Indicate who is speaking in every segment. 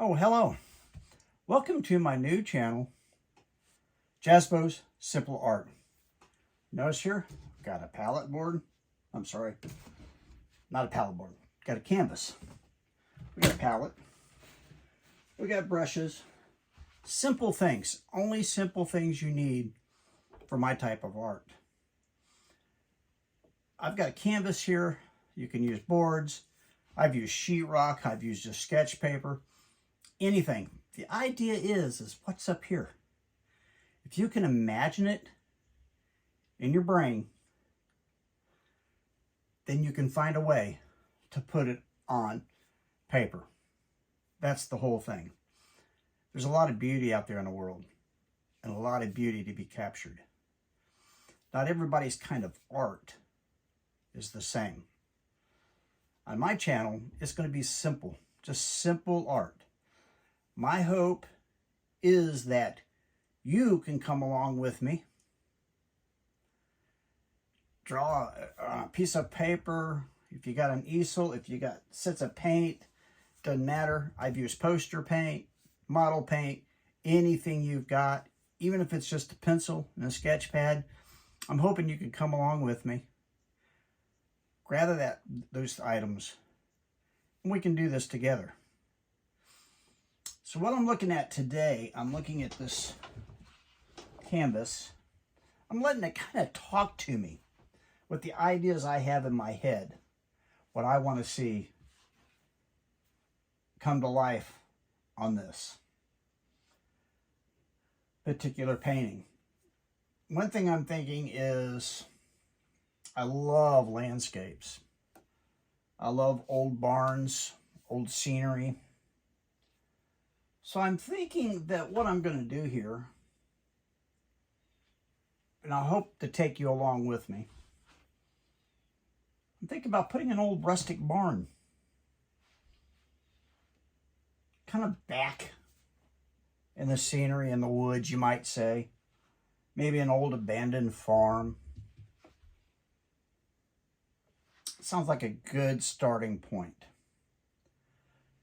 Speaker 1: Oh, hello. Welcome to my new channel, JASBO'S Simple Art. Notice here, got a palette board. I'm sorry, not a palette board. Got a canvas. We got a palette. We got brushes. Simple things. Only simple things you need for my type of art. I've got a canvas here. You can use boards. I've used sheetrock. I've used just sketch paper. Anything. The idea is what's up here. If you can imagine it in your brain, then you can find a way to put it on paper. That's the whole thing. There's a lot of beauty out there in the world, and a lot of beauty to be captured. Not everybody's kind of art is the same. On my channel, it's going to be simple, just simple art. My hope is that you can come along with me, draw a piece of paper. If you got an easel, if you got sets of paint, doesn't matter. I've used poster paint, model paint, anything you've got, even if it's just a pencil and a sketch pad. I'm hoping you can come along with me, gather those items, and we can do this together. So what I'm looking at today, I'm looking at this canvas. I'm letting it kind of talk to me with the ideas I have in my head, what I want to see come to life on this particular painting. One thing I'm thinking is I love landscapes. I love old barns, old scenery. So I'm thinking that what I'm going to do here, and I hope to take you along with me, I'm thinking about putting an old rustic barn kind of back in the scenery, in the woods, you might say. Maybe an old abandoned farm. Sounds like a good starting point.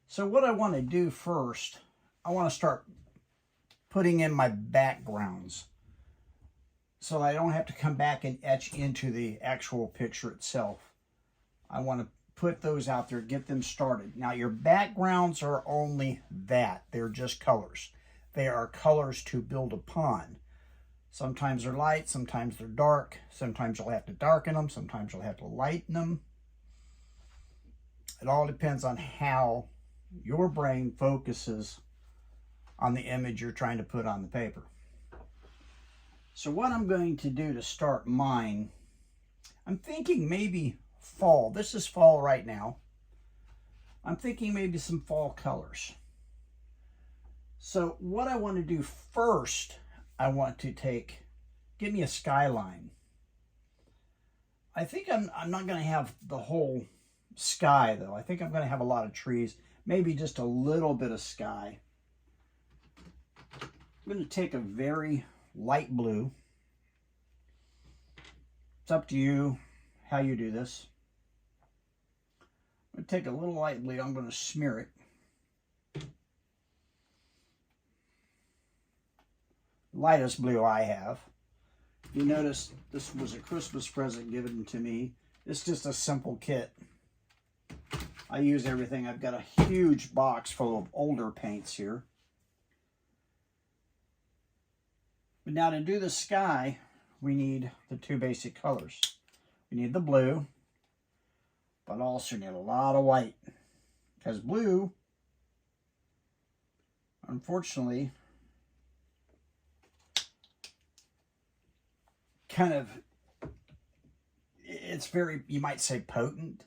Speaker 1: So what I want to do first, I want to start putting in my backgrounds so I don't have to come back and etch into the actual picture itself. I want to put those out there, get them started. Now your backgrounds are only that. They're just colors. They are colors to build upon. Sometimes they're light, sometimes they're dark. Sometimes you'll have to darken them, sometimes you'll have to lighten them. It all depends on how your brain focuses on the image you're trying to put on the paper. So what I'm going to do to start mine, I'm thinking maybe fall. This is fall right now. I'm thinking maybe some fall colors. So what I want to do first, I want to give me a skyline. I think I'm not going to have the whole sky though. I think I'm going to have a lot of trees, maybe just a little bit of sky. I'm going to take a very light blue. It's up to you how you do this. I'm going to take a little light blue. I'm going to smear it. Lightest blue I have. You notice this was a Christmas present given to me. It's just a simple kit. I use everything. I've got a huge box full of older paints here. But now to do the sky, we need the two basic colors. We need the blue, but also need a lot of white. Because blue, unfortunately, it's very, you might say, potent,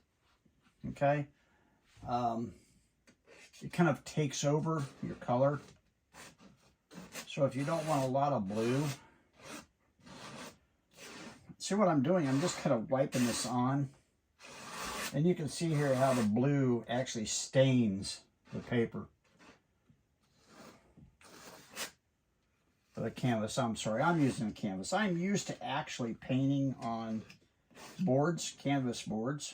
Speaker 1: okay? It kind of takes over your color. So if you don't want a lot of blue, see what I'm doing? I'm just kind of wiping this on. And you can see here how the blue actually stains the paper. For the canvas, I'm sorry, I'm using a canvas. I'm used to actually painting on boards, canvas boards.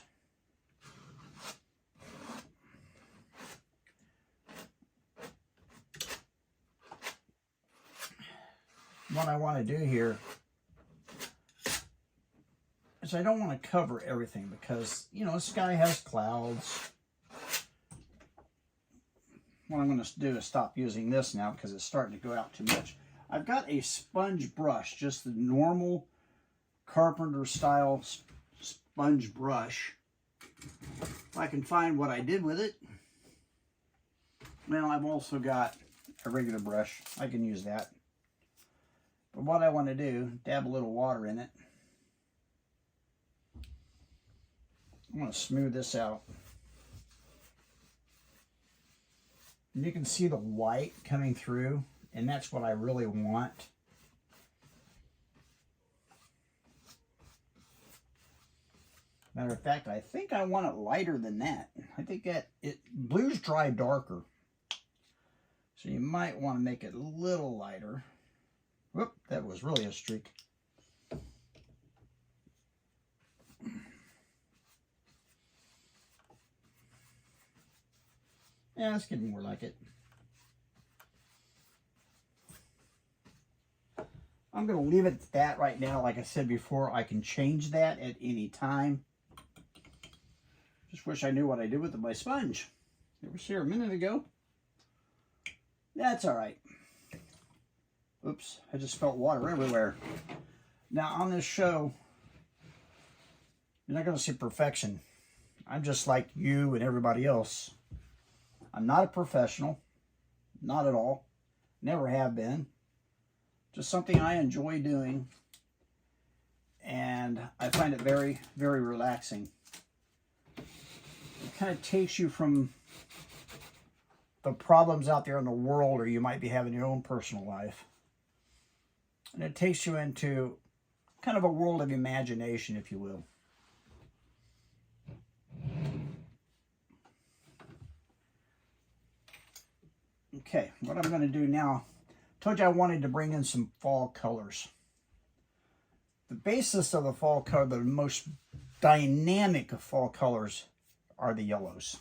Speaker 1: what I want to do here is I don't want to cover everything because, you know, the sky has clouds. What I'm going to do is stop using this now because it's starting to go out too much. I've got a sponge brush, just the normal carpenter style sponge brush. If I can find what I did with it. Well, I've also got a regular brush. I can use that. But what I want to do, dab a little water in it. I'm going to smooth this out. And you can see the white coming through, and that's what I really want. Matter of fact, I think I want it lighter than that. I think that blues dry darker. So you might want to make it a little lighter. Whoop, that was really a streak. Yeah, it's getting more like it. I'm going to leave it at that right now. Like I said before, I can change that at any time. Just wish I knew what I did with my sponge. It was here a minute ago. That's all right. Oops, I just spilled water everywhere. Now on this show, you're not going to see perfection. I'm just like you and everybody else. I'm not a professional. Not at all. Never have been. Just something I enjoy doing. And I find it very, very relaxing. It kind of takes you from the problems out there in the world, or you might be having your own personal life. And it takes you into kind of a world of imagination, if you will. Okay, what I'm going to do now, I told you I wanted to bring in some fall colors. The basis of the fall color, the most dynamic of fall colors, are the yellows.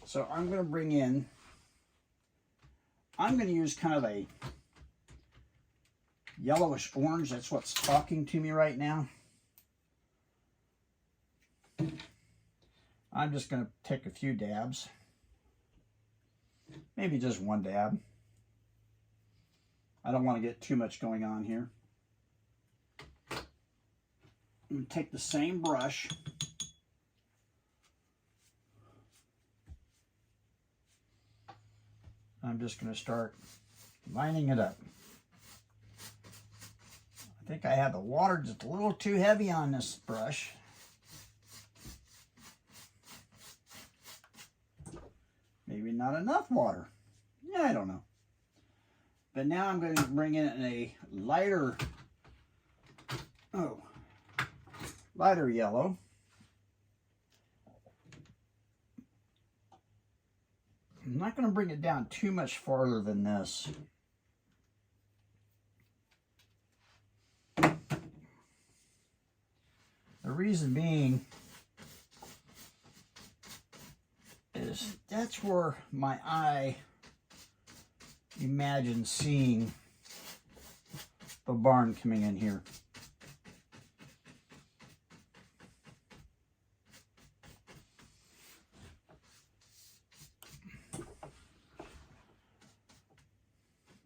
Speaker 1: So I'm going to bring in, I'm going to use kind of a yellowish orange. That's what's talking to me right now. I'm just going to take a few dabs. Maybe just one dab. I don't want to get too much going on here. I'm going to take the same brush. I'm just going to start lining it up. I think I have the water just a little too heavy on this brush. Maybe not enough water. Yeah, I don't know. But now I'm going to bring in a lighter yellow. I'm not going to bring it down too much farther than this. The reason being is that's where my eye imagines seeing the barn coming in here.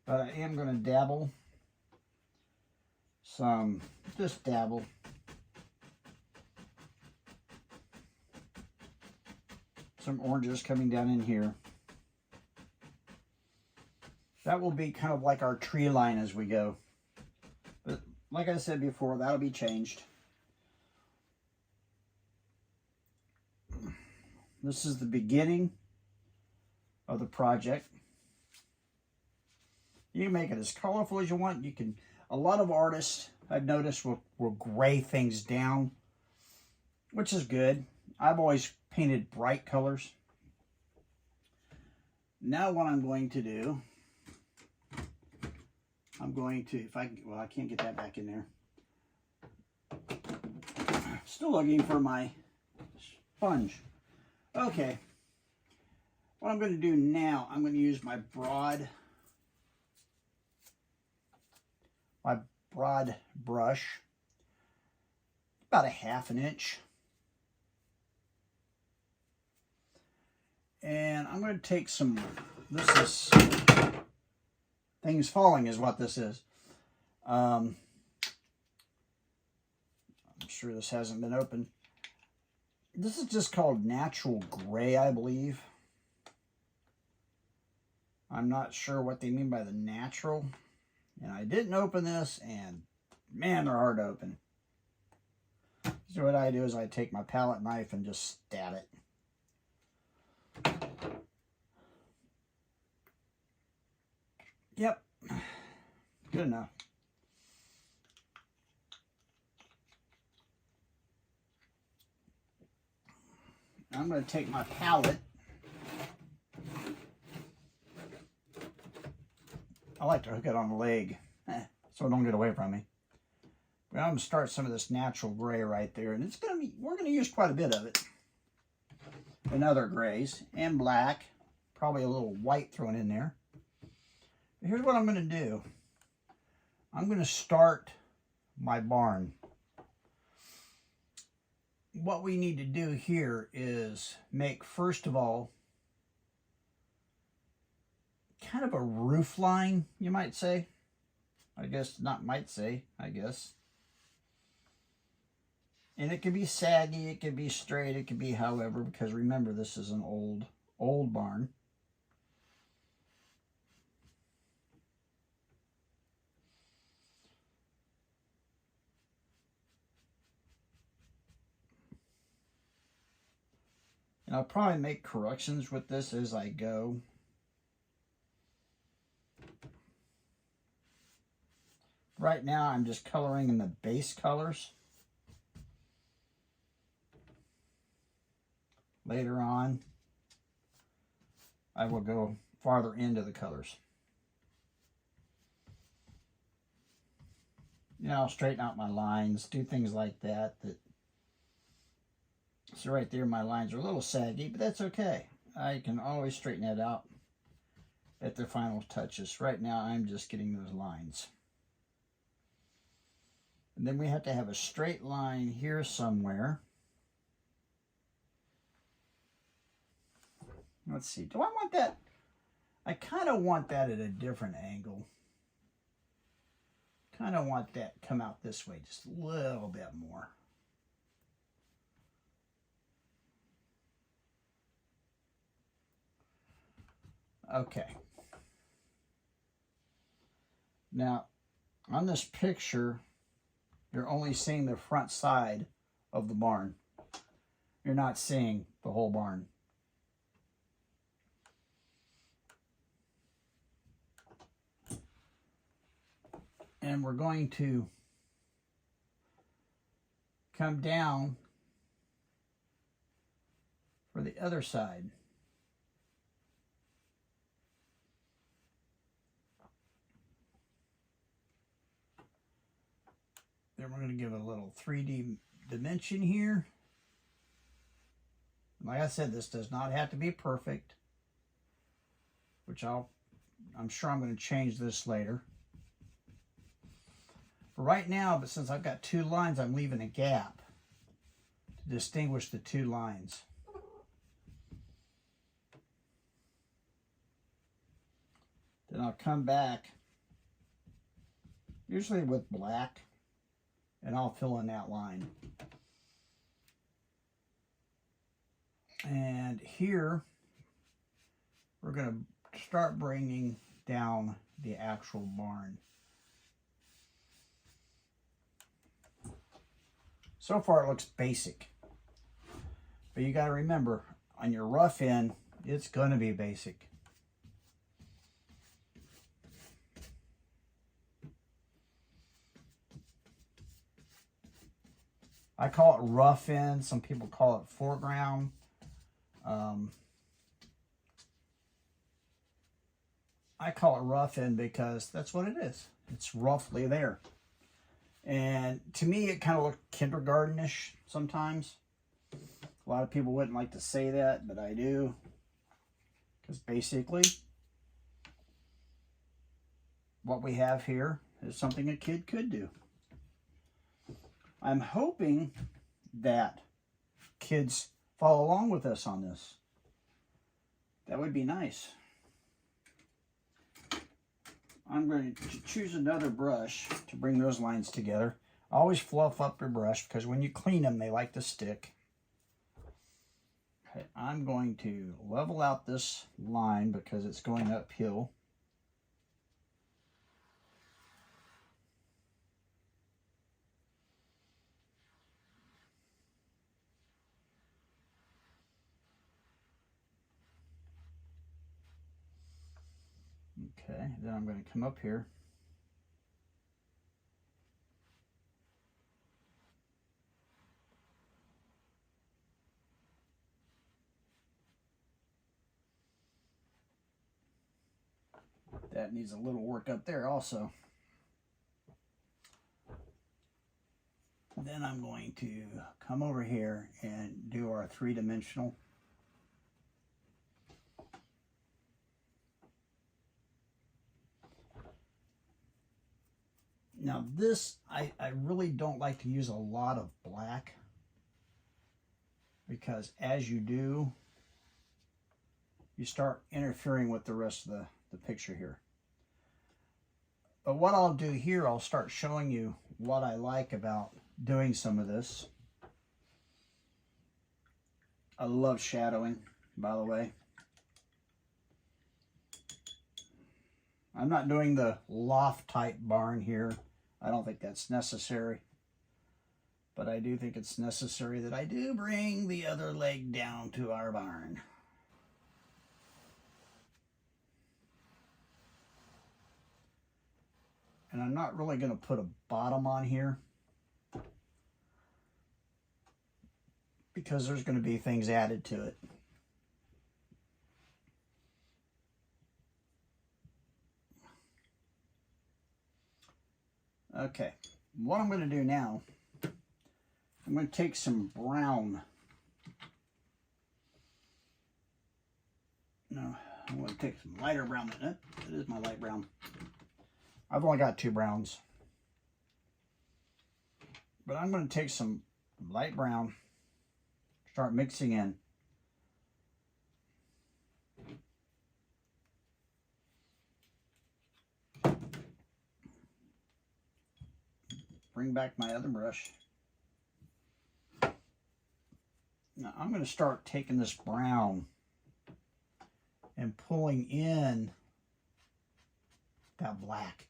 Speaker 1: But I am going to dabble some, just dabble. Some oranges coming down in here. That will be kind of like our tree line as we go. But like I said before, that'll be changed. This is the beginning of the project. You can make it as colorful as you want. You can, a lot of artists I've noticed will gray things down, which is good. I've always painted bright colors. Now what I'm going to do, I'm going to, I can't get that back in there. Still looking for my sponge. Okay. What I'm going to do now, I'm going to use my broad my broad brush, about a 1/2 inch. And I'm going to take some, this is, things falling is what this is. I'm sure this hasn't been opened. This is just called natural gray, I believe. I'm not sure what they mean by the natural. And I didn't open this, and man, they're hard to open. So what I do is I take my palette knife and just stab it. Yep, good enough. I'm going to take my palette. I like to hook it on the leg so it don't get away from me. But I'm going to start some of this natural gray right there, and it's going to be, we're going to use quite a bit of it. And other grays and black, probably a little white thrown in there. But here's what I'm going to do. I'm going to start my barn. What we need to do here is make, first of all, kind of a roof line, you might say. I guess, not might say, I guess. And it could be saggy, it could be straight, it could be however, because remember, this is an old barn. And I'll probably make corrections with this as I go. Right now, I'm just coloring in the base colors. Later on, I will go farther into the colors. You know, I'll straighten out my lines, do things like that. So right there, my lines are a little saggy, but that's okay. I can always straighten that out at the final touches. Right now, I'm just getting those lines. And then we have to have a straight line here somewhere. Let's see, do I want that? I kind of want that at a different angle. Kind of want that come out this way just a little bit more. Okay. Now, on this picture, you're only seeing the front side of the barn. You're not seeing the whole barn. And we're going to come down for the other side. Then we're going to give it a little 3D dimension here. Like I said, this does not have to be perfect, which I'm sure I'm going to change this later. For right now, but since I've got two lines, I'm leaving a gap to distinguish the two lines. Then I'll come back, usually with black, and I'll fill in that line. And here, we're going to start bringing down the actual barn. So far it looks basic, but you got to remember, on your rough end, it's going to be basic. I call it rough end, some people call it foreground. I call it rough end because that's what it is. It's roughly there. And to me, it kind of looked kindergartenish sometimes. A lot of people wouldn't like to say that, but I do. Because basically, what we have here is something a kid could do. I'm hoping that kids follow along with us on this. That would be nice. I'm going to choose another brush to bring those lines together. Always fluff up your brush because when you clean them, they like to stick. Okay, I'm going to level out this line because it's going uphill. Okay, then I'm going to come up here. That needs a little work up there also. Then I'm going to come over here and do our three-dimensional. Now this, I really don't like to use a lot of black because as you do, you start interfering with the rest of the picture here. But what I'll do here, I'll start showing you what I like about doing some of this. I love shadowing, by the way. I'm not doing the loft type barn here. I don't think that's necessary. But I do think it's necessary that I do bring the other leg down to our barn. And I'm not really going to put a bottom on here because there's going to be things added to it. Okay, what I'm going to do now, I'm going to take some brown. No, I'm going to take some lighter brown. That is my light brown. I've only got 2 browns. But I'm going to take some light brown, start mixing in. Bring back my other brush. Now I'm going to start taking this brown and pulling in that black.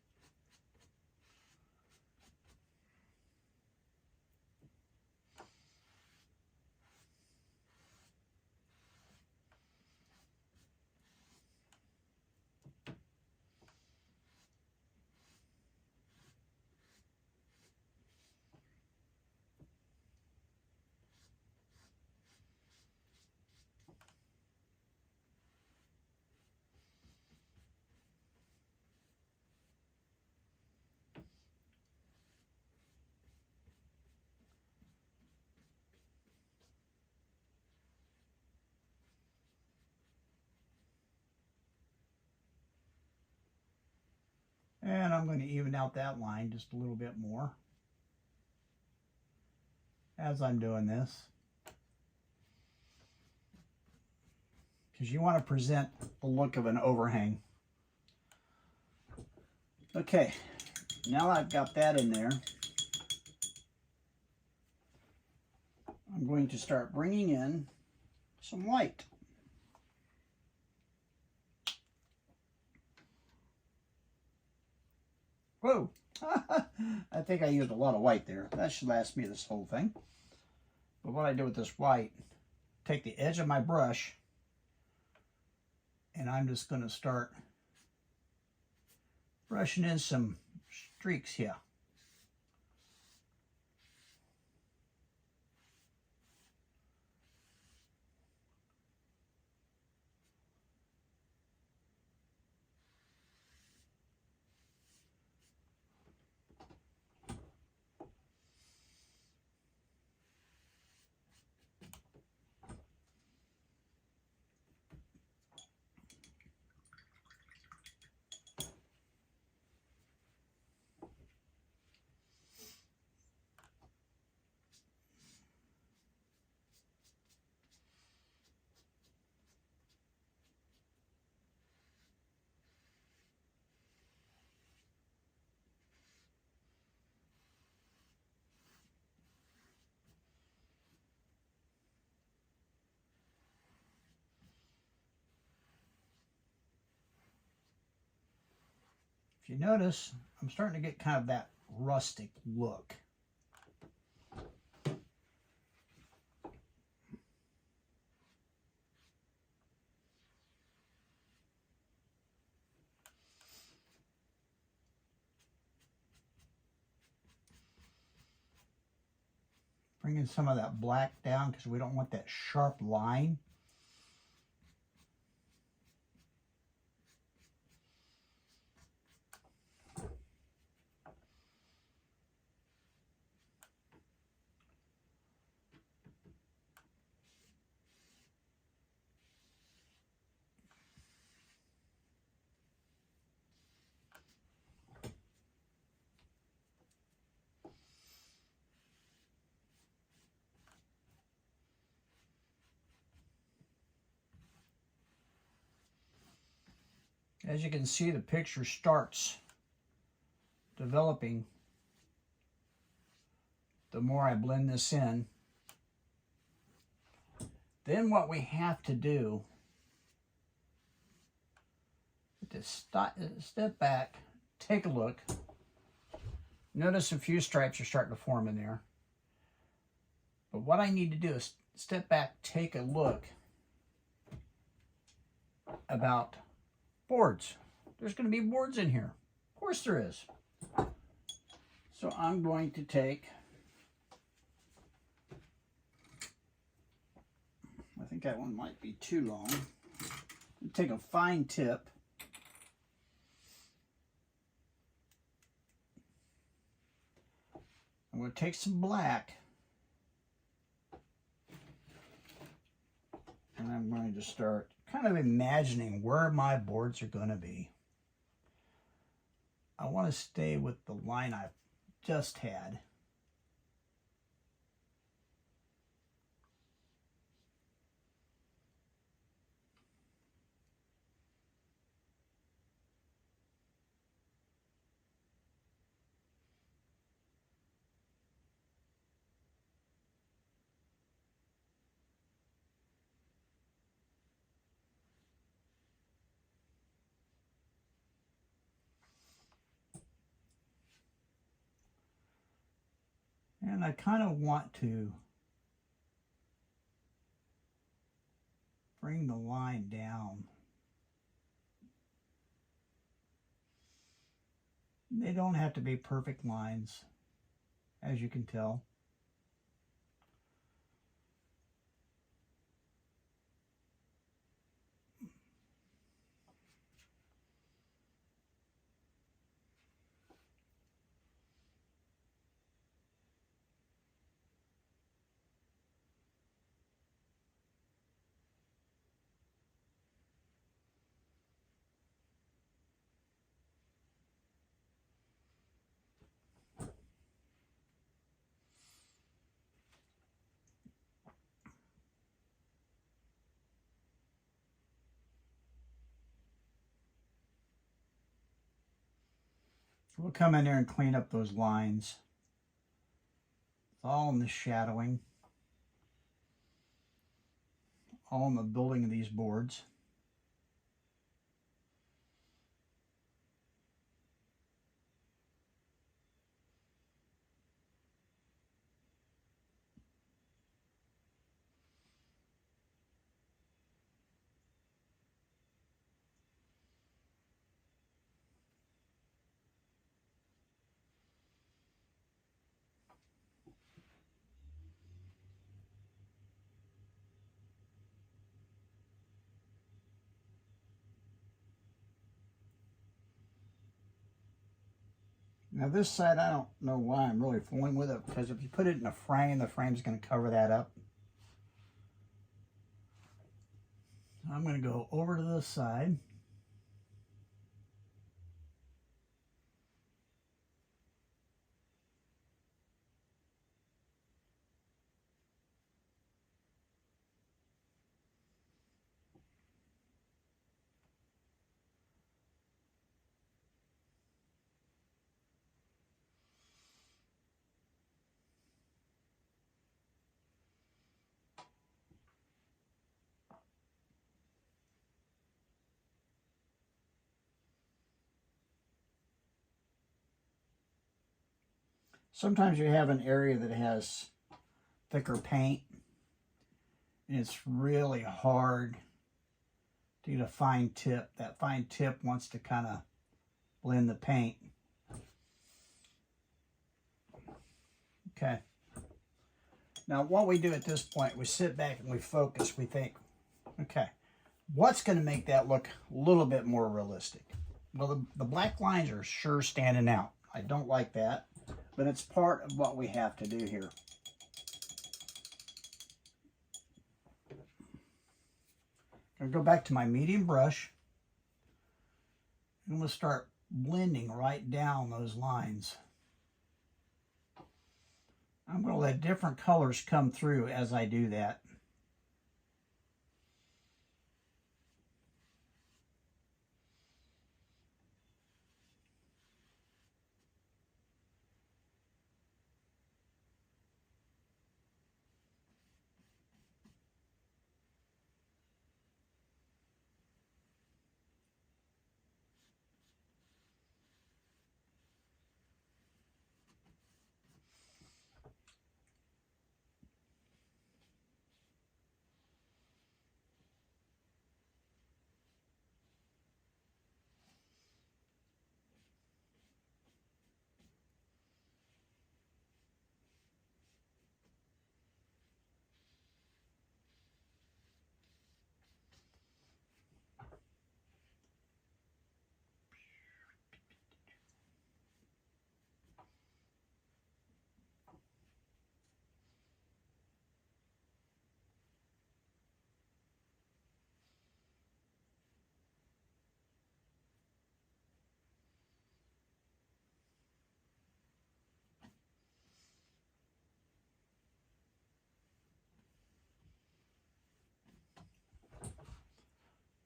Speaker 1: And I'm going to even out that line just a little bit more as I'm doing this. Because you want to present the look of an overhang. Okay, now I've got that in there, I'm going to start bringing in some white. Whoa, I think I used a lot of white there. That should last me this whole thing. But what I do with this white, take the edge of my brush, and I'm just going to start brushing in some streaks here. If you notice, I'm starting to get kind of that rustic look. Bringing some of that black down because we don't want that sharp line. As you can see, the picture starts developing the more I blend this in. Then what we have to do is to step back, take a look. Notice a few stripes are starting to form in there. But what I need to do is step back, take a look about boards. There's going to be boards in here. Of course there is. So I'm going to take, I think that one might be too long. Take a fine tip. I'm going to take some black. And I'm going to start kind of imagining where my boards are going to be. I want to stay with the line I've just had. And I kind of want to bring the line down. They don't have to be perfect lines, as you can tell. We'll come in there and clean up those lines. It's all in the shadowing, all in the building of these boards. Now this side, I don't know why I'm really fooling with it, because if you put it in a frame, the frame's going to cover that up. I'm going to go over to this side. Sometimes you have an area that has thicker paint, and it's really hard to get a fine tip. That fine tip wants to kind of blend the paint. Okay. Now what we do at this point, we sit back and we focus. We think, okay, what's going to make that look a little bit more realistic? Well, the black lines are sure standing out. I don't like that, but it's part of what we have to do here. I'm going to go back to my medium brush, and I'm going to start blending right down those lines. I'm going to let different colors come through as I do that.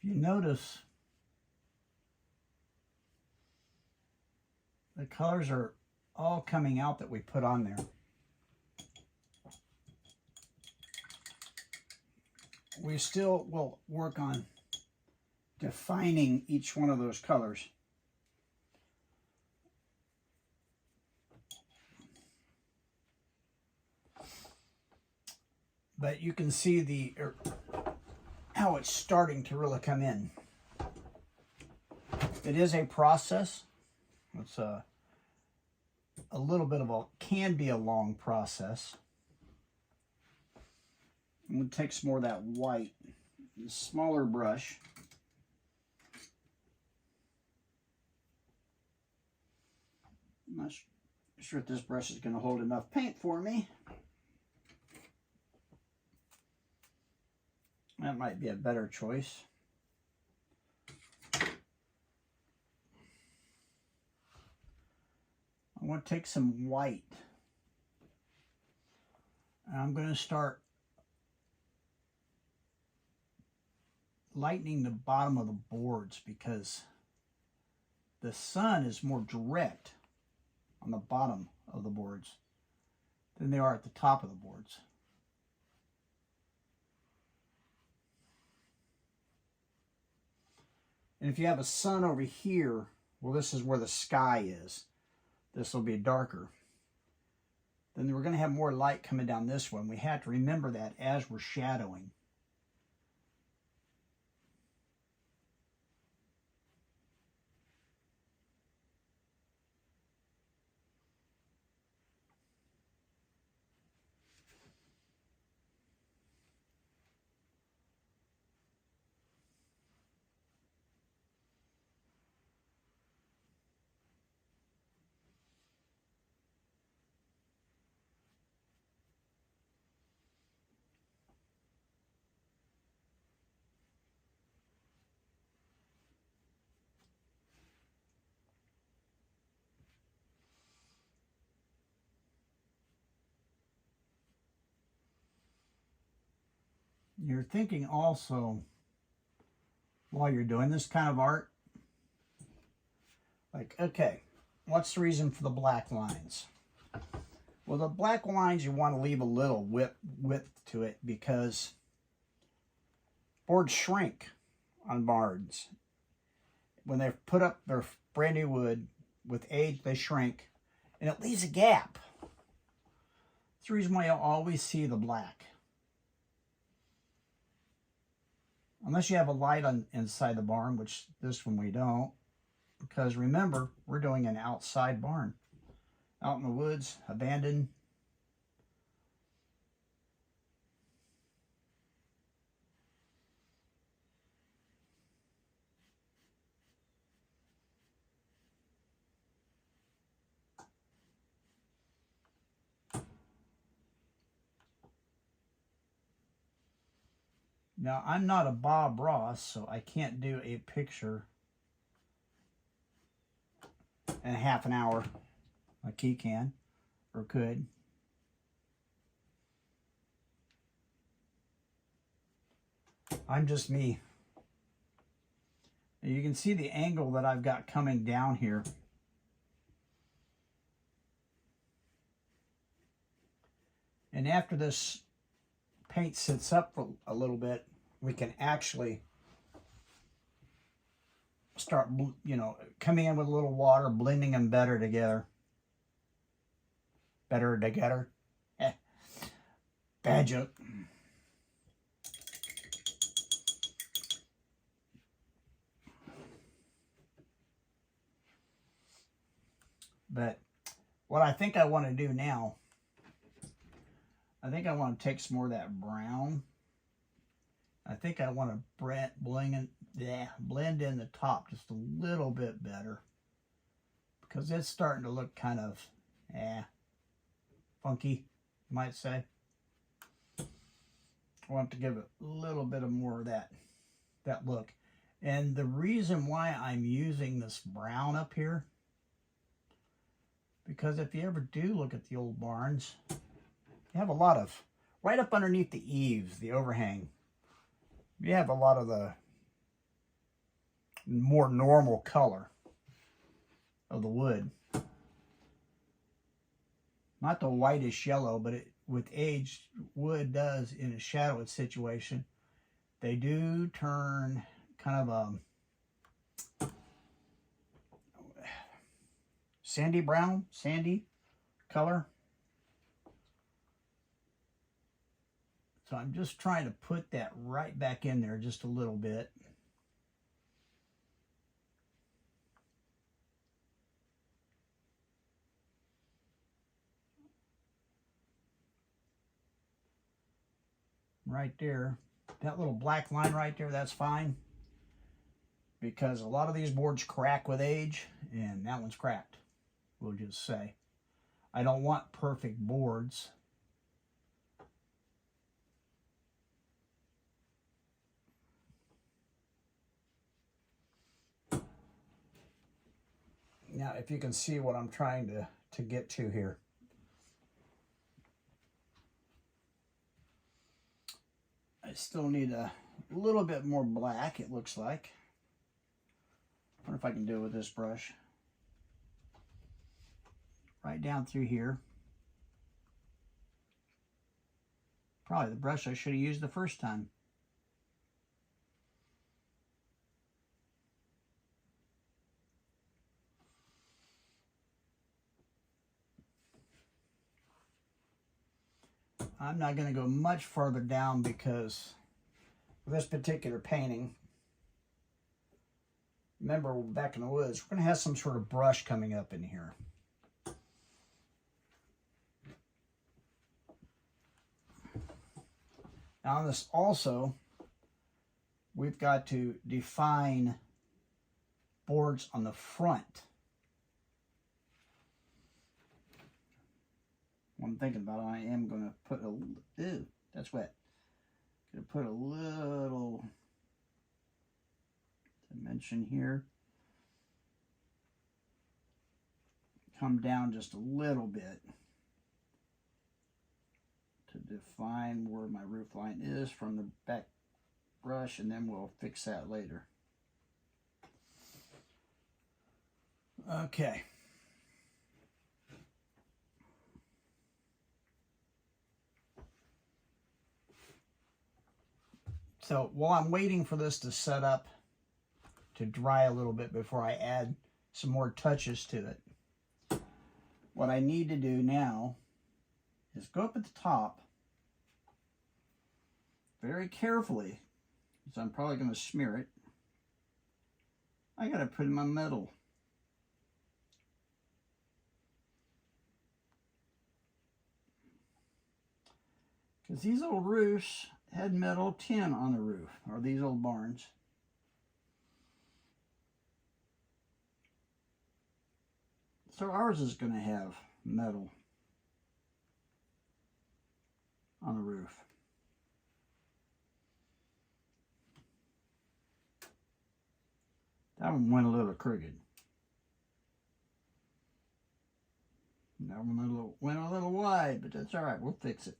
Speaker 1: If you notice, the colors are all coming out that we put on there. We still will work on defining each one of those colors. But you can see how it's starting to really come in. It is a process. It's a little bit of can be a long process. I'm going to take some more of that white, smaller brush. I'm not sure if this brush is going to hold enough paint for me. That might be a better choice. I want to take some white. And I'm going to start lightening the bottom of the boards because the sun is more direct on the bottom of the boards than they are at the top of the boards. And if you have a sun over here, well, this is where the sky is. This will be darker. Then we're going to have more light coming down this one. We have to remember that as we're shadowing. You're thinking also, while you're doing this kind of art, like, okay, what's the reason for the black lines? Well, the black lines, you want to leave a little width to it because boards shrink on barns. When they've put up their brand new wood, with age they shrink, and it leaves a gap. It's the reason why you'll always see the black. Unless you have a light on inside the barn, which this one we don't. Because remember, we're doing an outside barn. Out in the woods, abandoned. Now, I'm not a Bob Ross, so I can't do a picture in half an hour like he can or could. I'm just me. You can see the angle that I've got coming down here. And after this paint sits up for a little bit, we can actually start, you know, coming in with a little water, blending them better together. Better together. Bad joke. But what I think I want to do now, I think I want to take some more of that brown. I think I want to blend in the top just a little bit better, because it's starting to look kind of funky, you might say. I want to give it a little bit of more of that look. And the reason why I'm using this brown up here, because if you ever do look at the old barns, you have a lot of, right up underneath the eaves, the overhang, you have a lot of the more normal color of the wood. Not the whitish yellow, but with age, wood does, in a shadowed situation, they do turn kind of a sandy brown, sandy color. So I'm just trying to put that right back in there just a little bit. Right there. That little black line right there, that's fine. Because a lot of these boards crack with age, and that one's cracked, we'll just say. I don't want perfect boards. Now, if you can see what I'm trying to get to here. I still need a little bit more black, it looks like. I wonder if I can do it with this brush. Right down through here. Probably the brush I should have used the first time. I'm not going to go much further down because with this particular painting, remember back in the woods, we're going to have some sort of brush coming up in here. Now on this also, we've got to define boards on the front. What I'm thinking about, I am going to put a, ew, that's wet. Going to put a little dimension here. Come down just a little bit to define where my roof line is from the back brush, and then we'll fix that later. Okay. So while I'm waiting for this to set up to dry a little bit before I add some more touches to it, what I need to do now is go up at the top very carefully, because I'm probably going to smear it. I got to put in my metal. Because these old roofs had metal tin on the roof, or these old barns. So ours is going to have metal on the roof. That one went a little crooked. That one went a little wide, but that's all right. We'll fix it.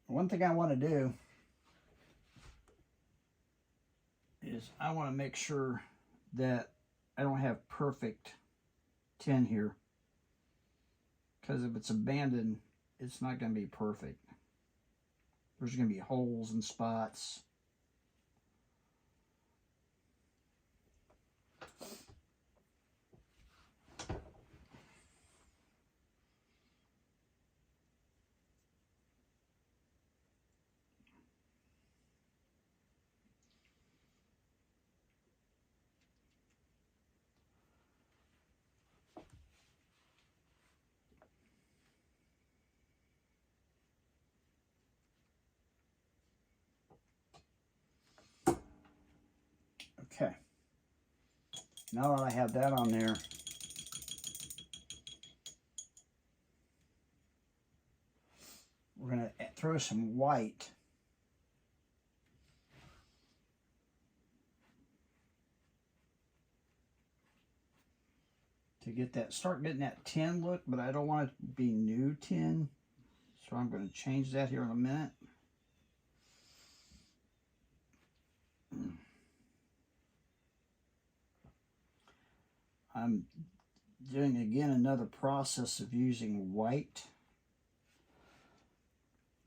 Speaker 1: One thing I want to do is I want to make sure that I don't have perfect tin here, because if it's abandoned, it's not going to be perfect. There's going to be holes and spots. Okay, now that I have that on there, we're going to throw some white to get that, start getting that tin look, but I don't want it to be new tin, so I'm going to change that here in a minute. I'm doing again another process of using white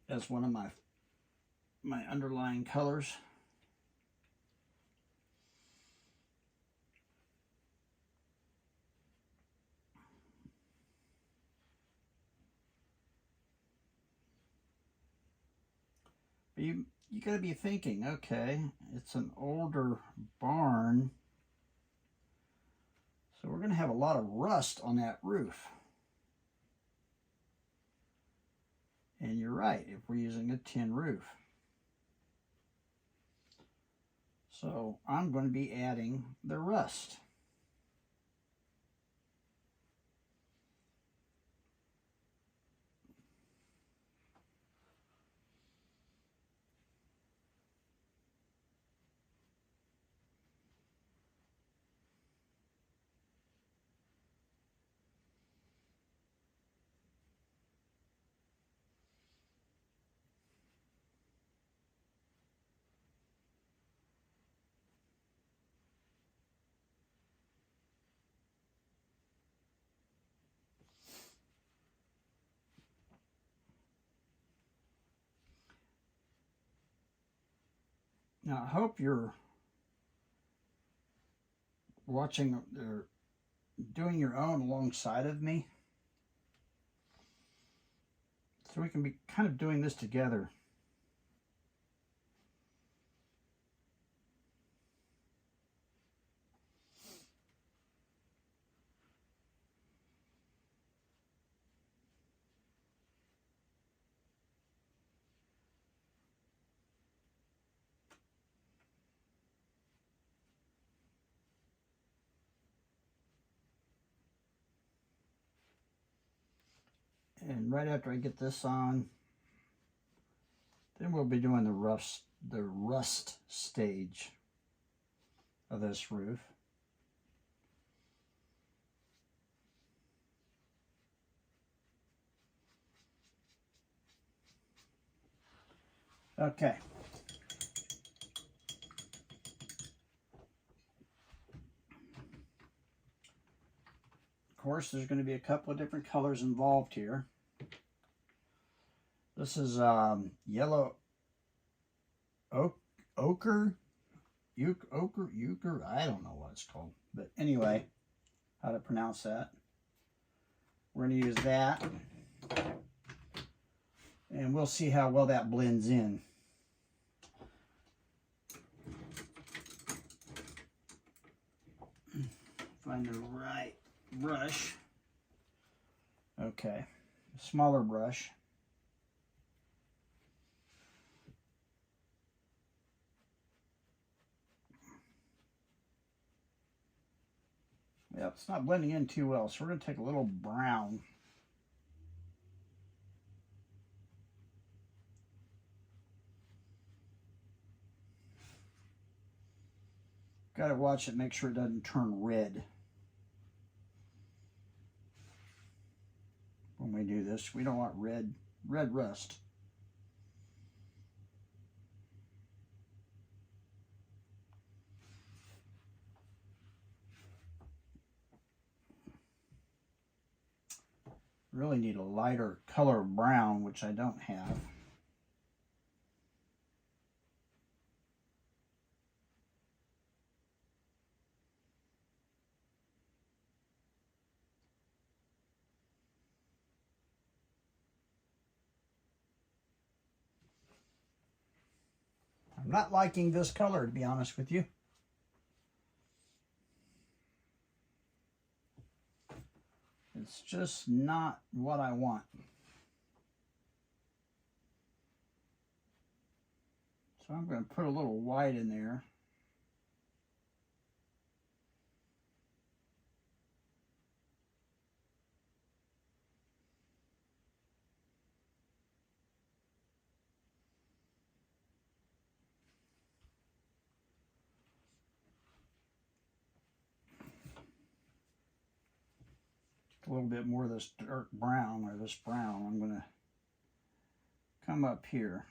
Speaker 1: as one of my underlying colors. But you got to be thinking, okay, it's an older barn, so we're going to have a lot of rust on that roof. And you're right, if we're using a tin roof. So I'm going to be adding the rust. Now, I hope you're watching or doing your own alongside of me, so we can be kind of doing this together. And right after I get this on, then we'll be doing the rust stage of this roof. Okay. Of course, there's going to be a couple of different colors involved here. This is yellow ochre, euchre. I don't know what it's called, but anyway, how to pronounce that. We're going to use that, and we'll see how well that blends in. Find the right brush. Okay, smaller brush. Yep, it's not blending in too well, so we're going to take a little brown. Got to watch it, make sure it doesn't turn red. When we do this, we don't want red rust. Really need a lighter color brown, which I don't have. I'm not liking this color, to be honest with you. It's just not what I want. So I'm going to put a little white in there. A little bit more of this dark brown, or this brown. I'm going to come up here.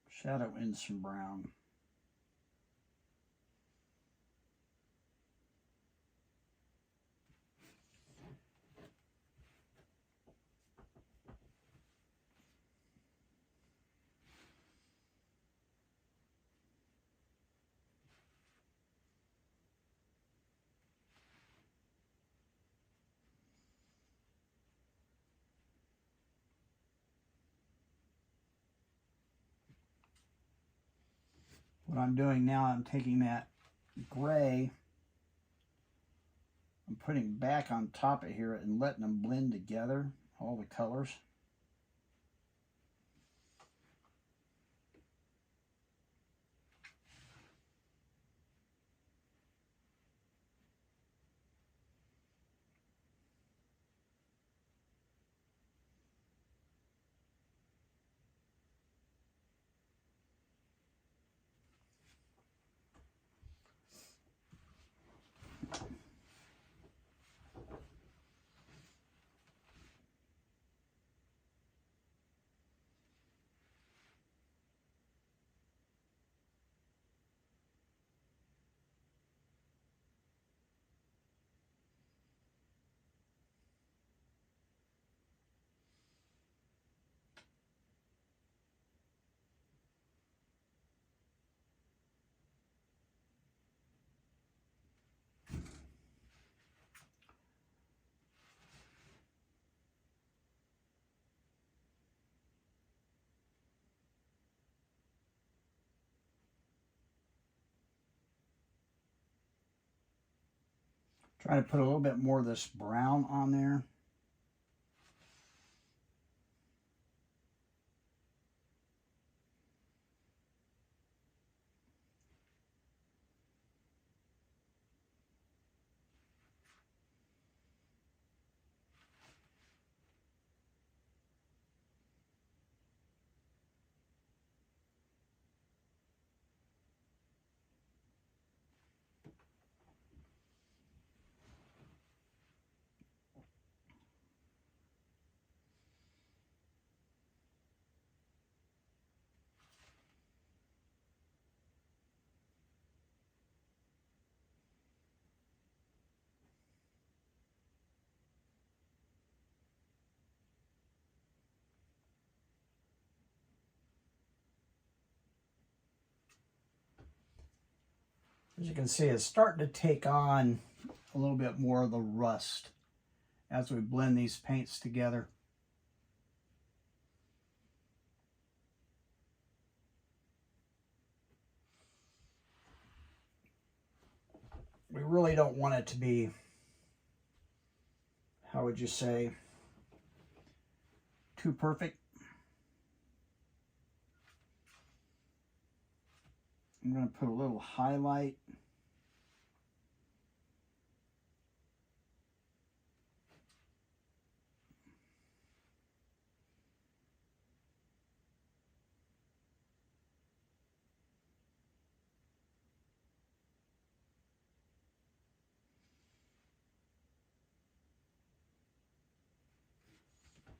Speaker 1: Shadow in some brown. What I'm doing now, I'm taking that gray, I'm putting back on top of here and letting them blend together, all the colors. Try to put a little bit more of this brown on there. As you can see, it's starting to take on a little bit more of the rust as we blend these paints together. We really don't want it to be, how would you say, too perfect. I'm going to put a little highlight.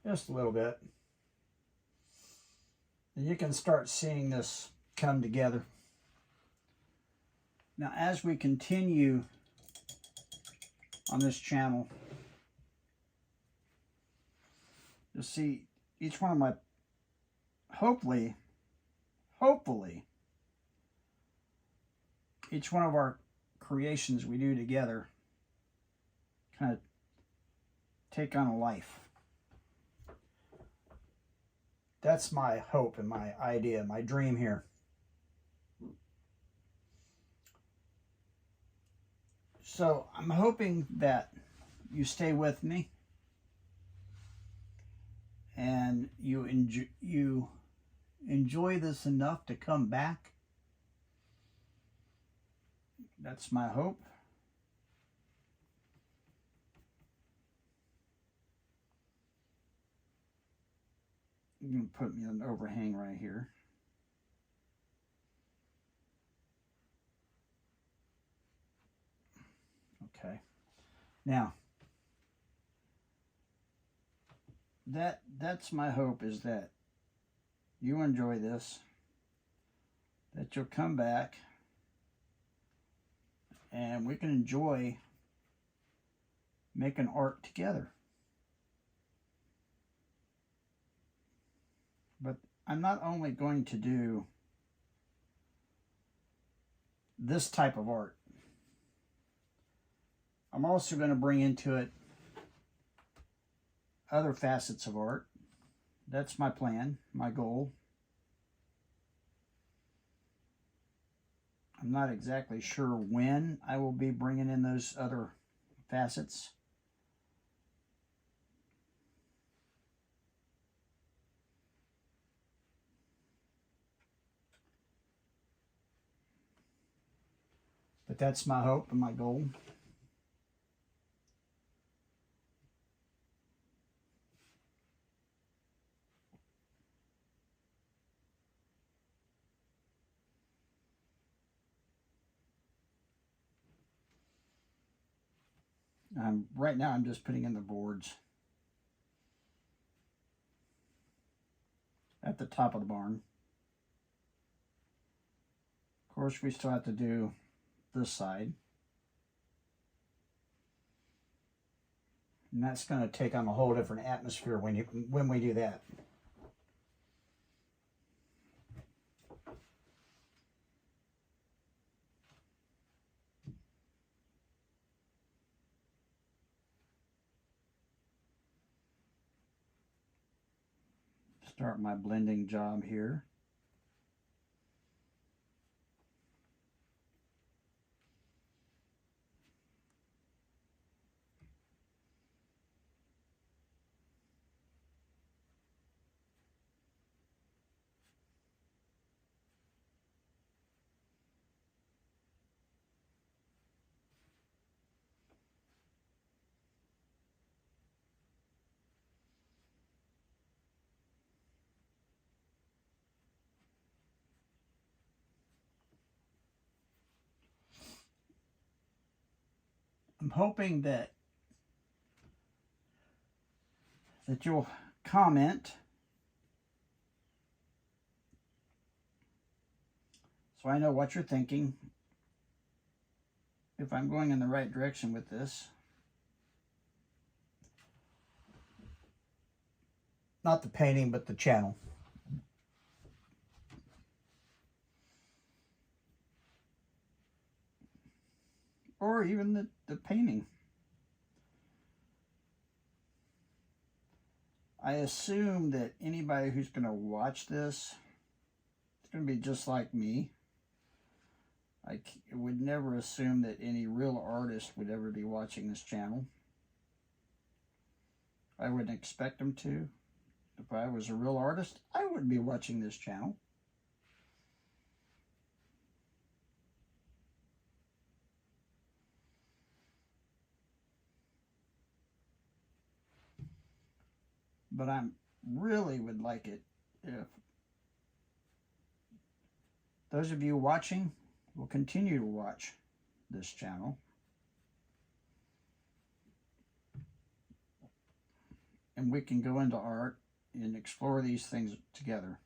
Speaker 1: Just a little bit. And you can start seeing this come together. Now, as we continue on this channel, you'll see each one of my, hopefully, each one of our creations we do together kind of take on a life. That's my hope and my idea, my dream here. So I'm hoping that you stay with me and you enjoy this enough to come back. That's my hope. I'm going to put me an overhang right here. Okay. Now, that's my hope, is that you enjoy this, that you'll come back, and we can enjoy making art together. But I'm not only going to do this type of art, I'm also going to bring into it other facets of art. That's my plan, my goal. I'm not exactly sure when I will be bringing in those other facets. But that's my hope and my goal. Right now I'm just putting in the boards at the top of the barn. Of course, we still have to do this side. And that's going to take on a whole different atmosphere when we do that. Start my blending job here. I'm hoping that you'll comment so I know what you're thinking, if I'm going in the right direction with this. Not the painting, but the channel. or even the painting. I assume that anybody who's going to watch this is going to be just like me. I would never assume that any real artist would ever be watching this channel. I wouldn't expect them to. If I was a real artist, I wouldn't be watching this channel. But I really would like it if those of you watching will continue to watch this channel. And we can go into art and explore these things together.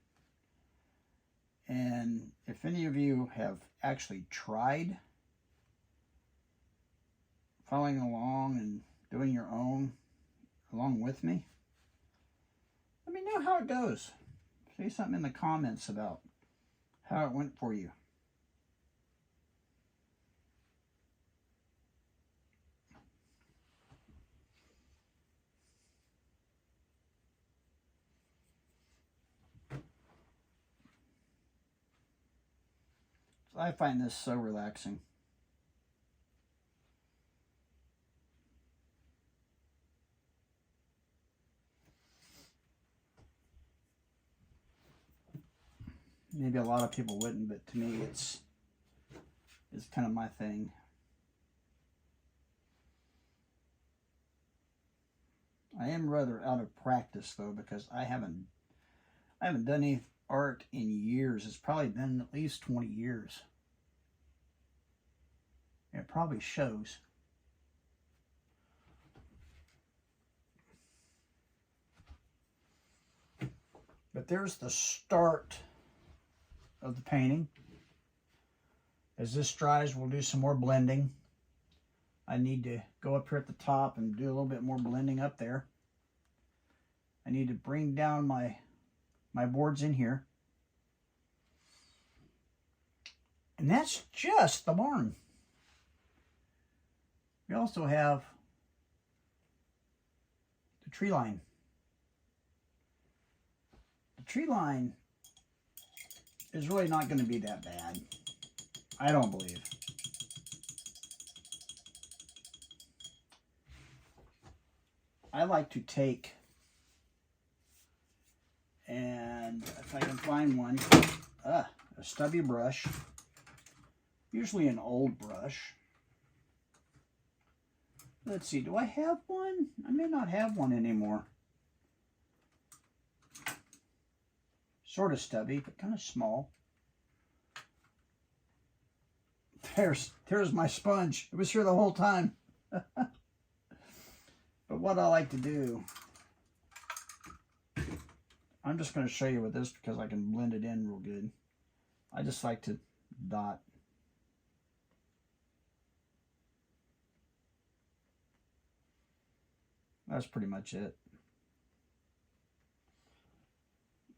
Speaker 1: And if any of you have actually tried following along and doing your own along with me, let me know how it goes. Say something in the comments about how it went for you. I find this so relaxing. Maybe a lot of people wouldn't, but to me it's kind of my thing. I am rather out of practice though, because I haven't done any art in years. It's probably been at least 20 years. It probably shows. But there's the start of the painting. As this dries, we'll do some more blending. I need to go up here at the top and do a little bit more blending up there. I need to bring down my boards in here. And that's just the barn. We also have the tree line. The tree line is really not going to be that bad. I don't believe. I like to take, and if I can find one, a stubby brush, usually an old brush. Let's see, do I have one? I may not have one anymore. Sort of stubby, but kind of small. There's my sponge. It was here the whole time. But what I like to do, I'm just going to show you with this because I can blend it in real good. I just like to dot. That's pretty much it.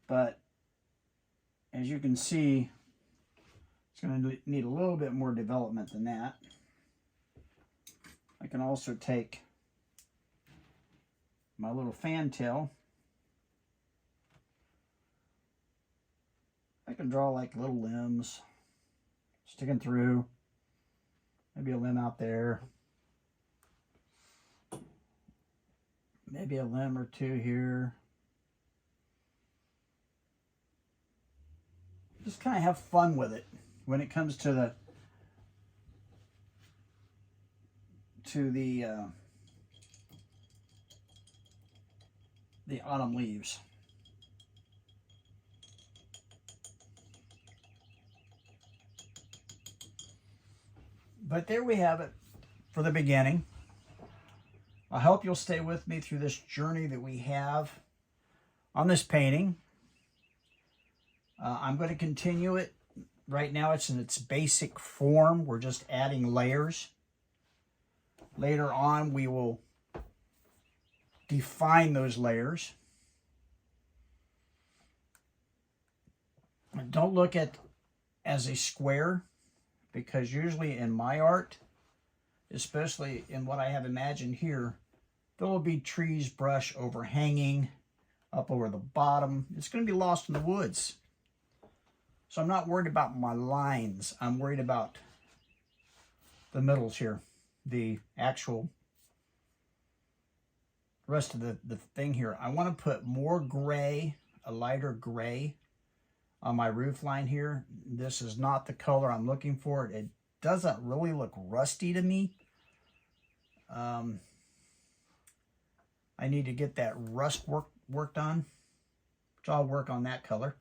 Speaker 1: But as you can see, it's going to need a little bit more development than that. I can also take my little fantail. I can draw like little limbs sticking through. Maybe a limb out there. Maybe a limb or two here. Just kind of have fun with it when it comes to the autumn leaves. But there we have it for the beginning. I hope you'll stay with me through this journey that we have on this painting. I'm going to continue it. Right now it's in its basic form. We're just adding layers. Later on we will define those layers. Don't look at as a square, because usually in my art, especially in what I have imagined here, there will be trees, brush overhanging up over the bottom. It's going to be lost in the woods. So I'm not worried about my lines. I'm worried about the middles here, the actual rest of the thing here. I want to put more gray, a lighter gray on my roof line here. This is not the color I'm looking for. It doesn't really look rusty to me. I need to get that rust worked on, which I'll work on that color.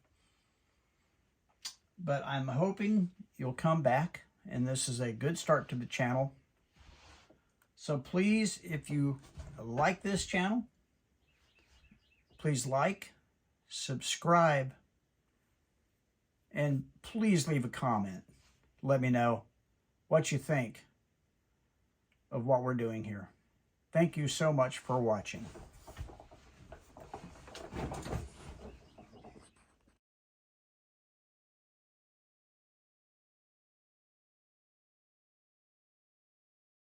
Speaker 1: But I'm hoping you'll come back, and this is a good start to the channel. So please, if you like this channel, please like, subscribe, and please leave a comment. Let me know what you think of what we're doing here. Thank you so much for watching.